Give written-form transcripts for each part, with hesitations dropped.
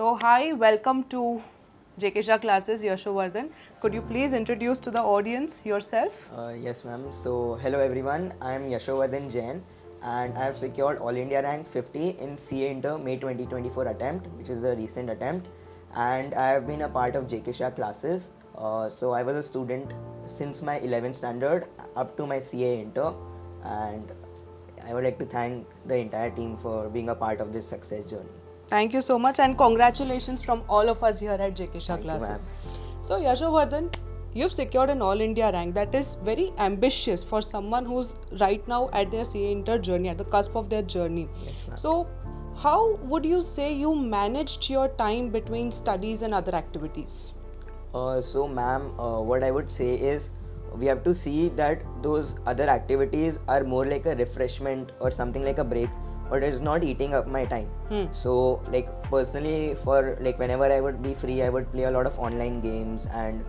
So hi, welcome to JK Shah classes, Yashvardhan. Could you please introduce to the audience yourself? Yes, ma'am. So, hello everyone. I am Yashvardhan Jain, and I have secured All India rank 50 in CA Inter May 2024 attempt, which is the recent attempt. And I have been a part of JK Shah classes. So, I was a student since my 11th standard up to my CA Inter, and I would like to thank the entire team for being a part of this success journey. Thank you so much and congratulations from all of us here at JK Shah Thank you, classes. So Yashvardhan, you've secured an All India rank. That is very ambitious for someone who's right now at their CA Inter journey, at the cusp of their journey. Yes, ma'am. So how would you say you managed your time between studies and other activities? So, ma'am, what I would say is we have to see that those other activities are more like a refreshment or something like a break, but it's not eating up my time. So, like personally, for like whenever I would be free, I would play a lot of online games and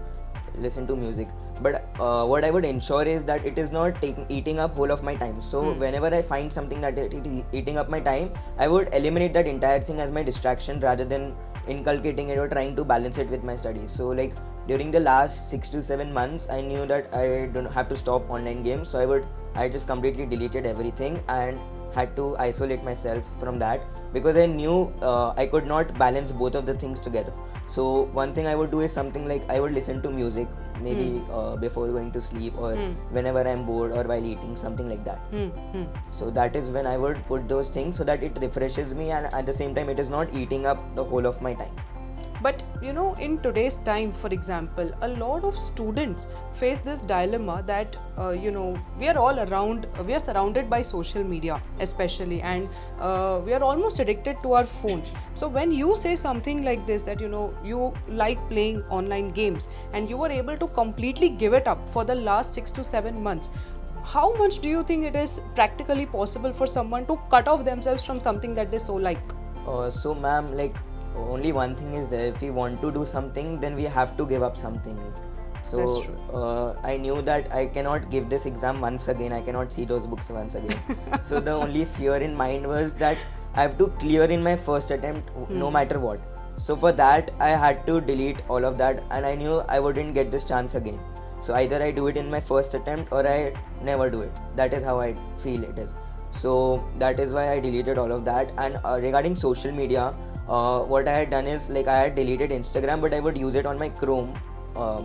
listen to music. But what I would ensure is that it is not eating up whole of my time. So whenever I find something that it is eating up my time, I would eliminate that entire thing as my distraction rather than inculcating it or trying to balance it with my studies. So like during the last 6 to 7 months, I knew that I don't have to stop online games. So I just completely deleted everything and had to isolate myself from that because I knew I could not balance both of the things together. So one thing I would do is something like I would listen to music maybe before going to sleep or whenever I'm bored or while eating, something like that. So that is when I would put those things so that it refreshes me and at the same time it is not eating up the whole of my time. But you know, in today's time, for example, a lot of students face this dilemma that we are all around, we are surrounded by social media especially, and we are almost addicted to our phones. So when you say something like this, that you like playing online games and you were able to completely give it up for the last 6 to 7 months, how much do you think it is practically possible for someone to cut off themselves from something that they so like? So ma'am, like only one thing is that if we want to do something, then we have to give up something. So That's true. I knew that I cannot give this exam once again. I cannot see those books once again. So the only fear in mind was that I have to clear in my first attempt no matter what. So for that I had to delete all of that and I knew I wouldn't get this chance again. So either I do it in my first attempt or I never do it. That is how I feel it is. So that is why I deleted all of that. And regarding social media, what I had done is like I had deleted Instagram, but I would use it on my Chrome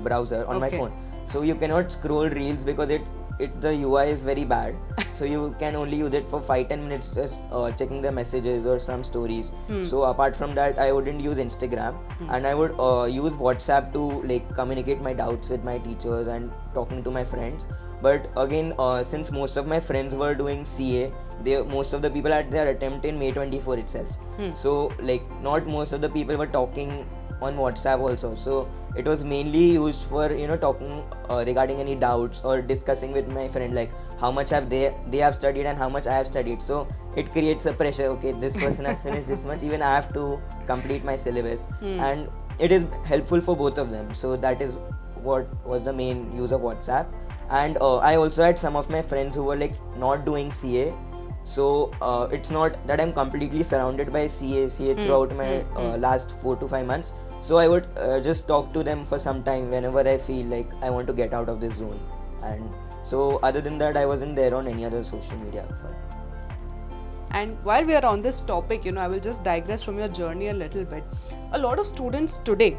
browser on my phone. So you cannot scroll reels because the UI is very bad. So you can only use it for 5-10 minutes just checking the messages or some stories. So apart from that, I wouldn't use Instagram and I would use WhatsApp to like communicate my doubts with my teachers and talking to my friends. But again, since most of my friends were doing CA, most of the people had their attempt in May 24 itself. So like not most of the people were talking on WhatsApp also. So it was mainly used for talking regarding any doubts or discussing with my friend like how much have they have studied and how much I have studied. So it creates a pressure. Okay, this person has finished this much. Even I have to complete my syllabus, and it is helpful for both of them. So that is what was the main use of WhatsApp. And I also had some of my friends who were like not doing CA. So it's not that I'm completely surrounded by CA throughout my last 4 to 5 months. So I would just talk to them for some time whenever I feel like I want to get out of this zone. And so other than that, I wasn't there on any other social media. And while we are on this topic, I will just digress from your journey a little bit. A lot of students today,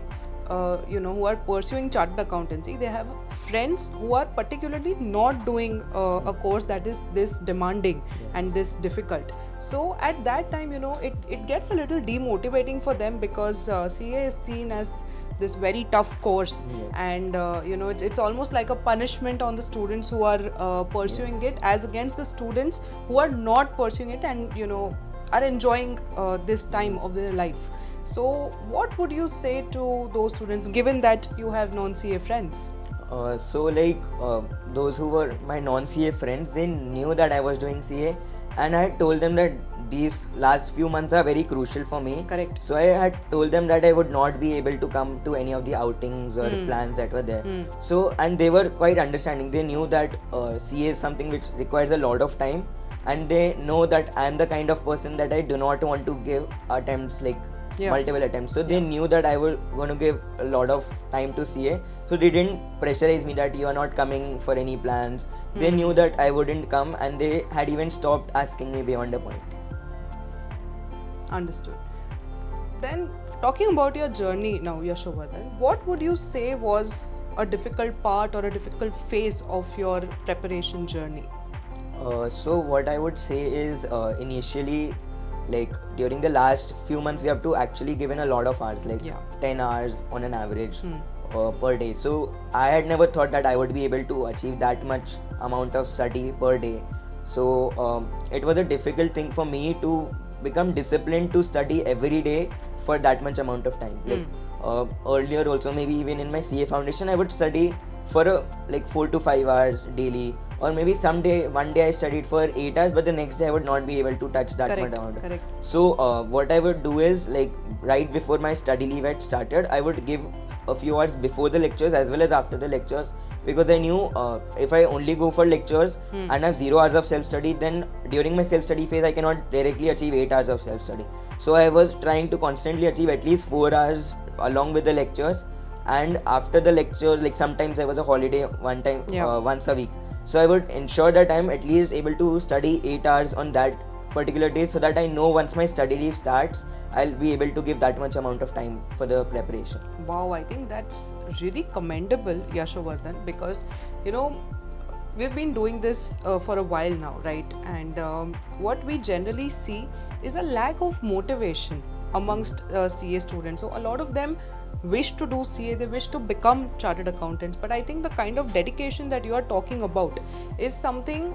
who are pursuing chartered accountancy, they have friends who are particularly not doing a course that is this demanding and this difficult. So at that time, it gets a little demotivating for them because CA is seen as this very tough course, and it's almost like a punishment on the students who are pursuing it as against the students who are not pursuing it and are enjoying this time of their life. So what would you say to those students given that you have non-CA friends? So like those who were my non-CA friends, they knew that I was doing CA and I had told them that these last few months are very crucial for me. Correct. So I had told them that I would not be able to come to any of the outings or plans that were there. So, and they were quite understanding. They knew that CA is something which requires a lot of time, and they know that I am the kind of person that I do not want to give attempts like Yeah. multiple attempts. So they knew that I was going to give a lot of time to CA. So they didn't pressurize me that you are not coming for any plans. They knew that I wouldn't come, and they had even stopped asking me beyond a point. Understood. Then, talking about your journey now, Yashvardhan, what would you say was a difficult part or a difficult phase of your preparation journey? So what I would say is initially, like during the last few months, we have to actually give in a lot of hours, like 10 hours on an average per day. So I had never thought that I would be able to achieve that much amount of study per day. So it was a difficult thing for me to become disciplined to study every day for that much amount of time. Like earlier also, maybe even in my CA foundation, I would study for like 4 to 5 hours daily, or maybe one day I studied for 8 hours, but the next day I would not be able to touch that much amount. Correct. So what I would do is, like right before my study leave had started, I would give a few hours before the lectures as well as after the lectures, because I knew if I only go for lectures and have 0 hours of self-study, then during my self-study phase I cannot directly achieve 8 hours of self-study. So I was trying to constantly achieve at least 4 hours along with the lectures, and after the lectures, like sometimes I was a holiday once a week. So I would ensure that I'm at least able to study 8 hours on that particular day, so that I know once my study leave starts, I'll be able to give that much amount of time for the preparation. Wow, I think that's really commendable, Yashvardhan, because we've been doing this for a while now, right? And what we generally see is a lack of motivation amongst CA students. So a lot of them wish to do CA, they wish to become chartered accountants, but I think the kind of dedication that you are talking about is something.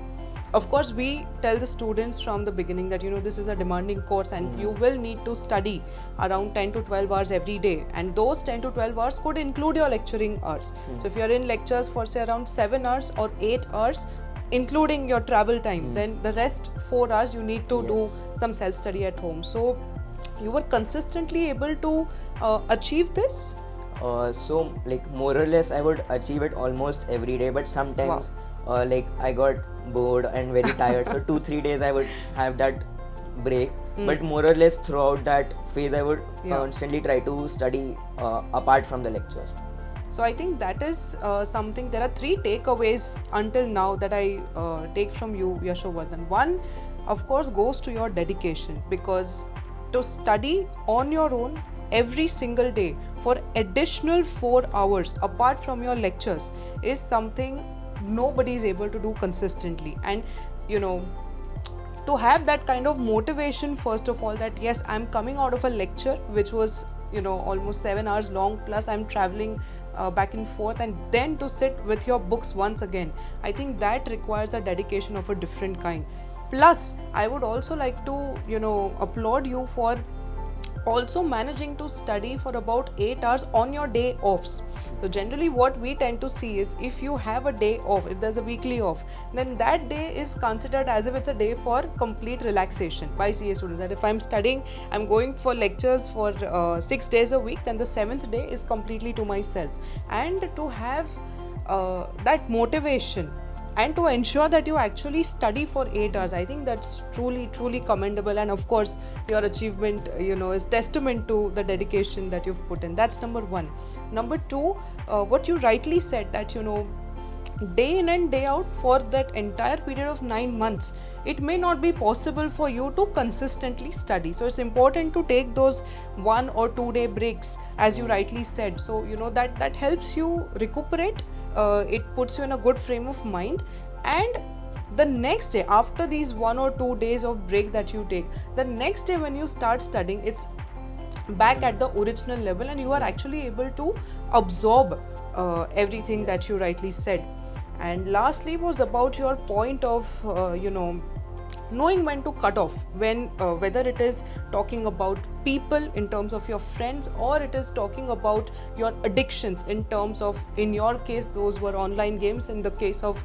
Of course, we tell the students from the beginning that this is a demanding course and you will need to study around 10 to 12 hours every day, and those 10 to 12 hours could include your lecturing hours. So if you are in lectures for say around 7 hours or 8 hours, including your travel time, then the rest 4 hours you need to do some self-study at home. So you were consistently able to achieve this? So like more or less I would achieve it almost every day, but sometimes like I got bored and very tired, so 2-3 days I would have that break, but more or less throughout that phase I would constantly try to study apart from the lectures. So I think that is something. There are 3 takeaways until now that I take from you, Yashvardhan. One, of course, goes to your dedication, because to study on your own every single day for additional 4 hours apart from your lectures is something nobody is able to do consistently. And to have that kind of motivation, first of all, that yes, I'm coming out of a lecture which was almost 7 hours long, plus I'm traveling back and forth, and then to sit with your books once again, I think that requires a dedication of a different kind. Plus, I would also like to applaud you for also managing to study for about 8 hours on your day offs. So generally what we tend to see is, if you have a day off, if there's a weekly off, then that day is considered as if it's a day for complete relaxation by CA students. That if I'm studying, I'm going for lectures for 6 days a week, then the 7th day is completely to myself. And to have that motivation and to ensure that you actually study for 8 hours, I think that's truly commendable. And of course your achievement is testament to the dedication that you've put in. That's number 1. Number 2, what you rightly said, that day in and day out for that entire period of 9 months, it may not be possible for you to consistently study. So it's important to take those 1 or 2 day breaks, as you rightly said. So that helps you recuperate. It puts you in a good frame of mind, and the next day, after these 1 or 2 days of break that you take, the next day when you start studying, it's back at the original level, and you are actually able to absorb everything that you rightly said. And lastly was about your point of knowing when to cut off, when whether it is talking about people in terms of your friends, or it is talking about your addictions in terms of, in your case those were online games, in the case of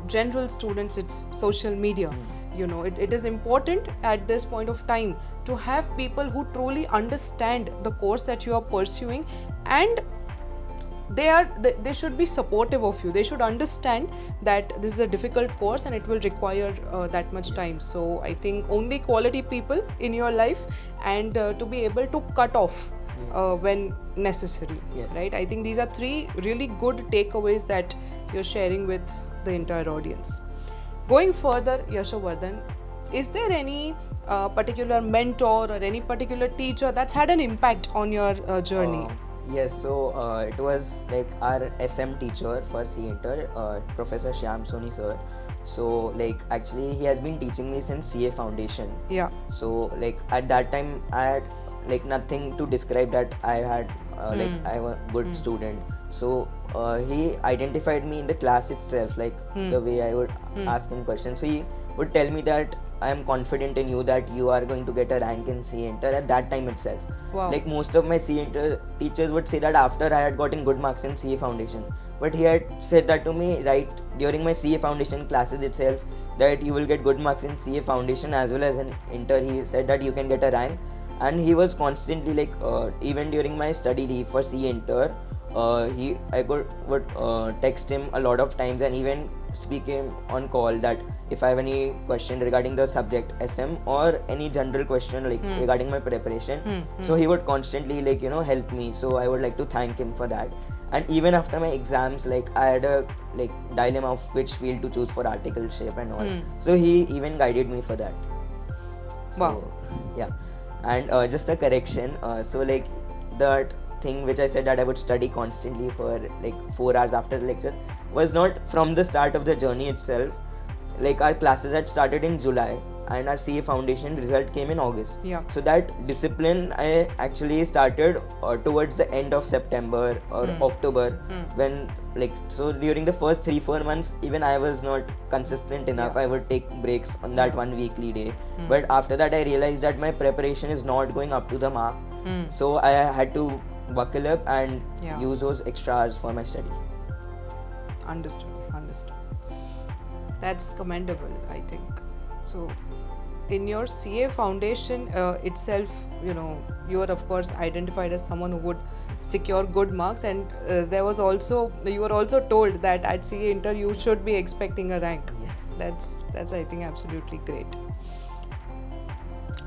general students it's social media. It is important at this point of time to have people who truly understand the course that you are pursuing, and they should be supportive of you. They should understand that this is a difficult course and it will require that much time. So I think only quality people in your life, and to be able to cut off when necessary. Yes. Right? I think these are 3 really good takeaways that you're sharing with the entire audience. Going further, Yashvardhan, is there any particular mentor or any particular teacher that's had an impact on your journey? Yes, so it was like our SM teacher for C Inter, Professor Shyam Soni sir. So like actually he has been teaching me since CA Foundation. Yeah. So like at that time I had like nothing to describe that I had like I was a good student. So he identified me in the class itself, like the way I would ask him questions. So he would tell me that I am confident in you, that you are going to get a rank in C Inter at that time itself. Wow. Like most of my C Inter teachers would say that after I had gotten good marks in CA Foundation. But he had said that to me right during my CA Foundation classes itself, that you will get good marks in CA Foundation as well as in Inter. He said that you can get a rank. And he was constantly like, even during my study leave for CA Inter, I would text him a lot of times and even speak him on call that if I have any question regarding the subject SM or any general question like regarding my preparation, so he would constantly like help me. So I would like to thank him for that. And even after my exams, like I had a like dilemma of which field to choose for articleship and all. So he even guided me for that. So, Wow. Yeah. And just a correction, so like that thing which I said that I would study constantly for like 4 hours after the lectures was not from the start of the journey itself. Like our classes had started in July and our CA Foundation result came in August. Yeah. So that discipline I actually started towards the end of September or October when like, so during the first 3-4 months even I was not consistent enough. I would take breaks on that one weekly day. But after that I realized that my preparation is not going up to the mark. So I had to buckle up and use those extra hours for my study. Understood. That's commendable, I think. So in your CA Foundation itself, you are of course identified as someone who would secure good marks, and you were also told that at CA Inter you should be expecting a rank. Yes. That's I think absolutely great.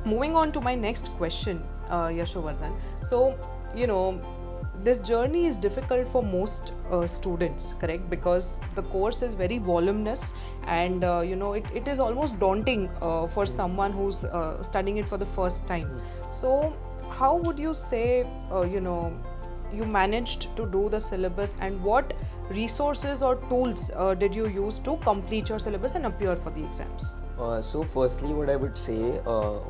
Moving on to my next question, Yashvardhan. So, this journey is difficult for most students, correct? Because the course is very voluminous and it is almost daunting for someone who's studying it for the first time. So how would you say you managed to do the syllabus, and what resources or tools did you use to complete your syllabus and appear for the exams? So firstly what I would say,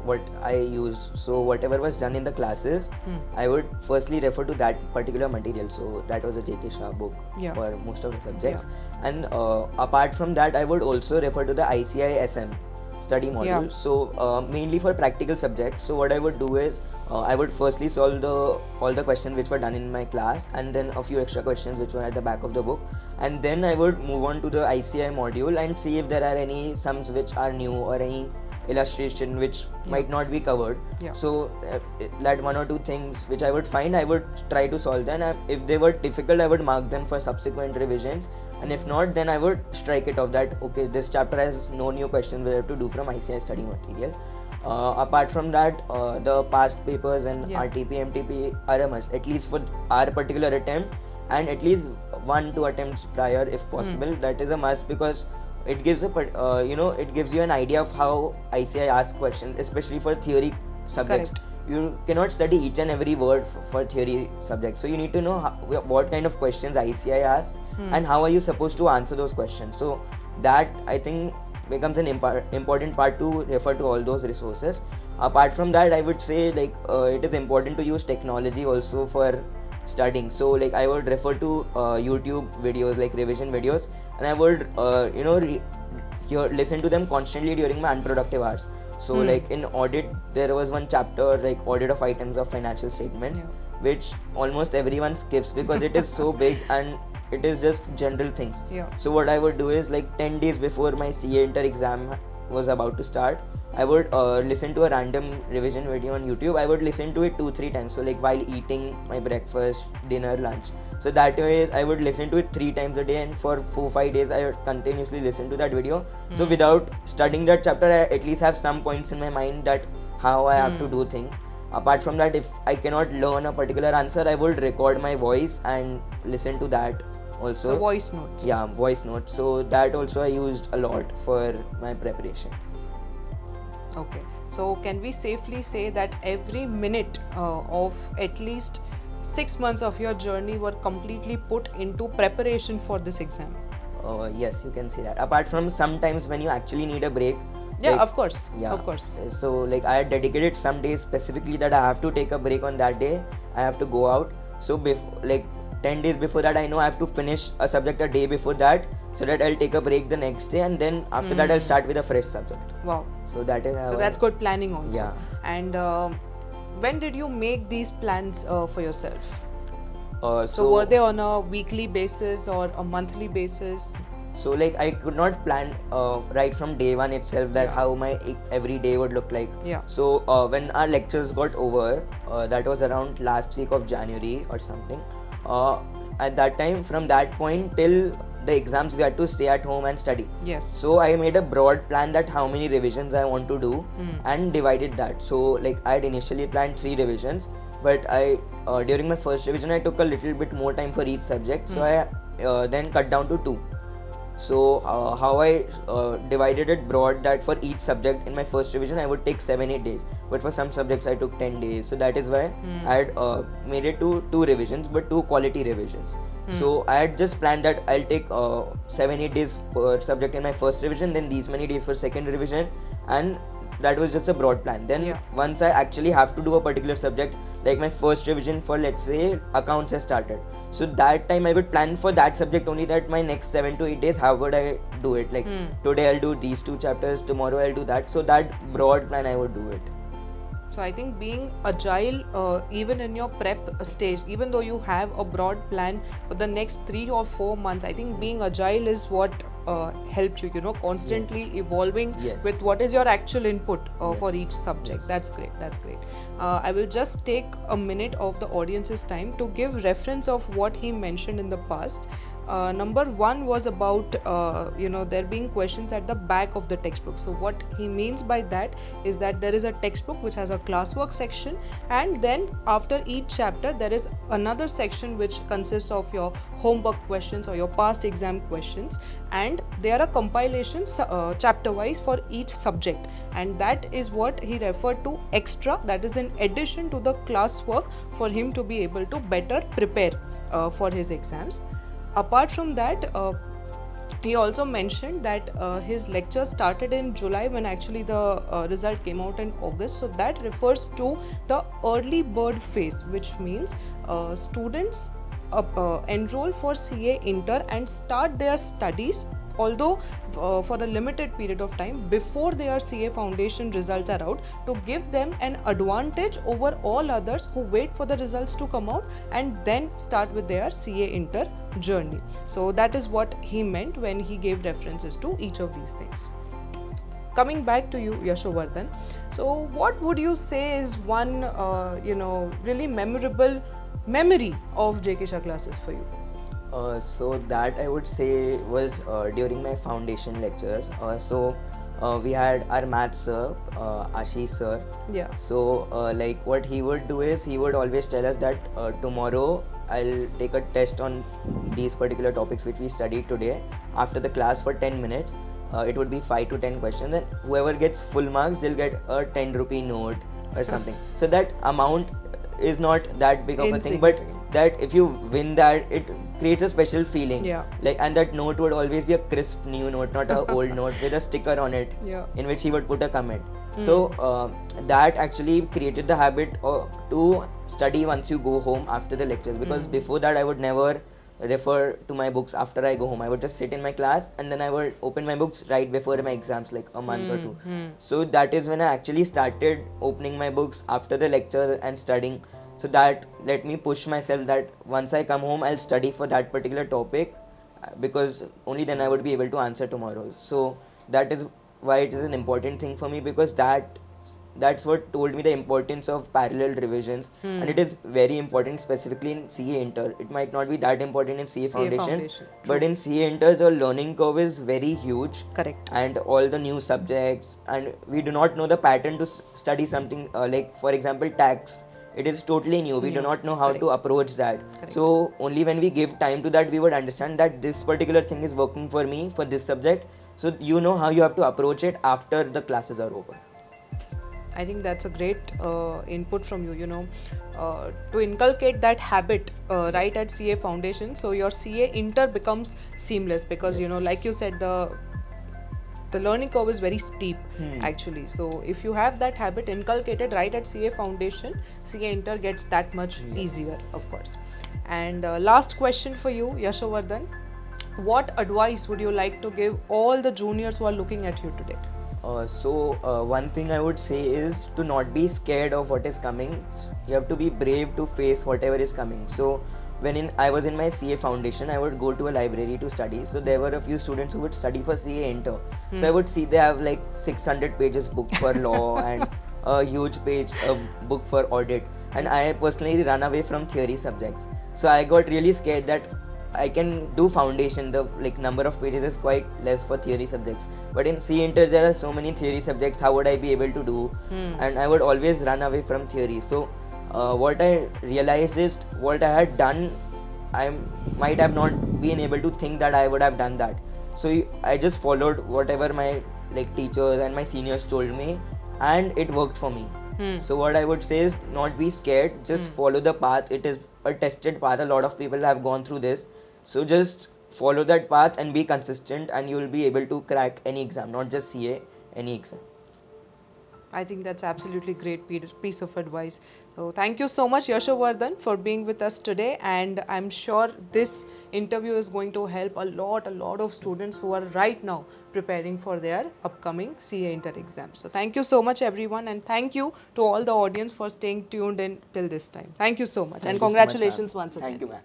what I used, so whatever was done in the classes, I would firstly refer to that particular material. So that was a JK Shah book for most of the subjects. And apart from that I would also refer to the ICI SM study module. So mainly for practical subjects. So what I would do is I would firstly solve all the questions which were done in my class, and then a few extra questions which were at the back of the book, and then I would move on to the ICI module and see if there are any sums which are new or any illustration which might not be covered. So that 1 or 2 things which I would find, I would try to solve them. And if they were difficult, I would mark them for subsequent revisions, and if not, then I would strike it off that okay, this chapter has no new questions we have to do from ICI study material. Apart from that, the past papers and RTP, MTP are a must, at least for our particular attempt, and at least 1-2 attempts prior if possible. That is a must because it gives it gives you an idea of how ICI asks questions, especially for theory subjects. Correct. You cannot study each and every word for theory subjects, so you need to know what kind of questions ICI asks and how are you supposed to answer those questions. So that I think becomes an important part to refer to all those resources. Apart from that, I would say like it is important to use technology also for studying. So like I would refer to YouTube videos, like revision videos, and I would listen to them constantly during my unproductive hours. So like in audit, there was one chapter like audit of items of financial statements, which almost everyone skips because it is so big and it is just general things. So what I would do is like 10 days before my CA Inter exam was about to start, I would listen to a random revision video on YouTube. I would listen to it 2-3 times. So like while eating my breakfast, dinner, lunch. So that way I would listen to it 3 times a day, and for 4-5 days I would continuously listen to that video. So without studying that chapter, I at least have some points in my mind that how I have to do things. Apart from that, if I cannot learn a particular answer, I would record my voice and listen to that also. So voice notes. Yeah, voice notes. So that also I used a lot for my preparation. Okay. So can we safely say that every minute of at least 6 months of your journey were completely put into preparation for this exam? Yes, you can say that. Apart from sometimes when you actually need a break. Yeah, like, of course. Yeah. Of course. So like I had dedicated some days specifically that I have to take a break on that day. I have to go out. So like 10 days before that, I know I have to finish a subject a day before that, so that I'll take a break the next day, and then after that I'll start with a fresh subject. Wow. So that is how So that's good planning also. Yeah. And when did you make these plans for yourself? So So were they on a weekly basis or a monthly basis? So like I could not plan right from day one itself that Yeah. how my every day would look like. Yeah. So when our lectures got over, that was around last week of January or something. At that time, from that point till the exams, we had to stay at home and study. Yes. So I made a broad plan that how many revisions I want to do and divided that. So like I had initially planned 3 revisions, but I during my first revision I took a little bit more time for each subject. So I then cut down to 2. So how I divided it broad that for each subject in my first revision I would take 7-8 days, but for some subjects I took 10 days. So that is why I had made it to 2 revisions, but 2 quality revisions. So I had just planned that I'll take 7-8 days per subject in my first revision, then these many days for second revision, and that was just a broad plan. Then once I actually have to do a particular subject, like my first revision for let's say accounts has started, so that time I would plan for that subject only, that my next 7 to 8 days how would I do it, like today I'll do these 2 chapters, tomorrow I'll do that. So that broad plan I would do it. So I think being agile even in your prep stage, even though you have a broad plan for the next 3 or 4 months, I think being agile is what helped you, constantly evolving with what is your actual input for each subject. That's great. That's great. I will just take a minute of the audience's time to give reference of what he mentioned in the past. Number 1 was about there being questions at the back of the textbook. So what he means by that is that there is a textbook which has a classwork section, and then after each chapter there is another section which consists of your homework questions or your past exam questions, and they are a compilation chapter wise for each subject, and that is what he referred to extra, that is in addition to the classwork, for him to be able to better prepare for his exams. Apart from that, he also mentioned that his lecture started in July when actually the result came out in August. So that refers to the early bird phase, which means students enroll for CA Inter and start their studies, although for a limited period of time before their CA foundation results are out, to give them an advantage over all others who wait for the results to come out and then start with their CA Inter journey. So that is what he meant when he gave references to each of these things. Coming back to you, Yashvardhan, so what would you say is one really memorable memory of JK Shah classes for you? So that I would say was during my foundation lectures. We had our maths sir, Ashish sir. Yeah. So like what he would do is he would always tell us that tomorrow I'll take a test on these particular topics which we studied today. After the class for 10 minutes, it would be 5 to 10 questions, and whoever gets full marks, they'll get a 10 rupee note or something. So that amount is not that big of a thing, but that if you win that, it creates a special feeling. Yeah. Like, and that note would always be a crisp new note, not a old note with a sticker on it, in which he would put a comment. So that actually created the habit to study once you go home after the lectures, because before that I would never refer to my books after I go home. I would just sit in my class and then I would open my books right before my exams, like a month or 2. So that is when I actually started opening my books after the lecture and studying. So that let me push myself that once I come home, I'll study for that particular topic, because only then I would be able to answer tomorrow. So that is why it is an important thing for me, because that's what told me the importance of parallel revisions, and it is very important specifically in CA Inter. It might not be that important in CA Foundation, but in CA Inter the learning curve is very huge. Correct. And all the new subjects, and we do not know the pattern to study something like, for example, tax. It is totally new. We do not know how to approach that. So only when we give time to that, we would understand that this particular thing is working for me for this subject. So you know how you have to approach it after the classes are over. I think that's a great input from you, to inculcate that habit right at CA Foundation. So your CA Inter becomes seamless because, like you said, the learning curve is very steep actually. So if you have that habit inculcated right at CA Foundation, CA Inter gets that much easier, of course. And last question for you, Yashvardhan. What advice would you like to give all the juniors who are looking at you today? One thing I would say is to not be scared of what is coming. You have to be brave to face whatever is coming. So when I was in my CA Foundation, I would go to a library to study. So there were a few students who would study for CA Inter. So I would see they have like 600 pages book for law and a huge page book for audit. And I personally run away from theory subjects. So I got really scared that I can do foundation, the number of pages is quite less for theory subjects, but in CA Inter there are so many theory subjects. How would I be able to do? And I would always run away from theory. So what I realized is what I had done, I might have not been able to think that I would have done that. So I just followed whatever my teachers and my seniors told me, and it worked for me. So what I would say is not be scared, just follow the path. It is a tested path. A lot of people have gone through this. So just follow that path and be consistent, and you will be able to crack any exam, not just CA, any exam. I think that's absolutely great piece of advice. So thank you so much, Yashvardhan, for being with us today. And I'm sure this interview is going to help a lot of students who are right now preparing for their upcoming CA Inter exams. So thank you so much, everyone. And thank you to all the audience for staying tuned in till this time. Thank you so much. And congratulations once again. Thank you, ma'am.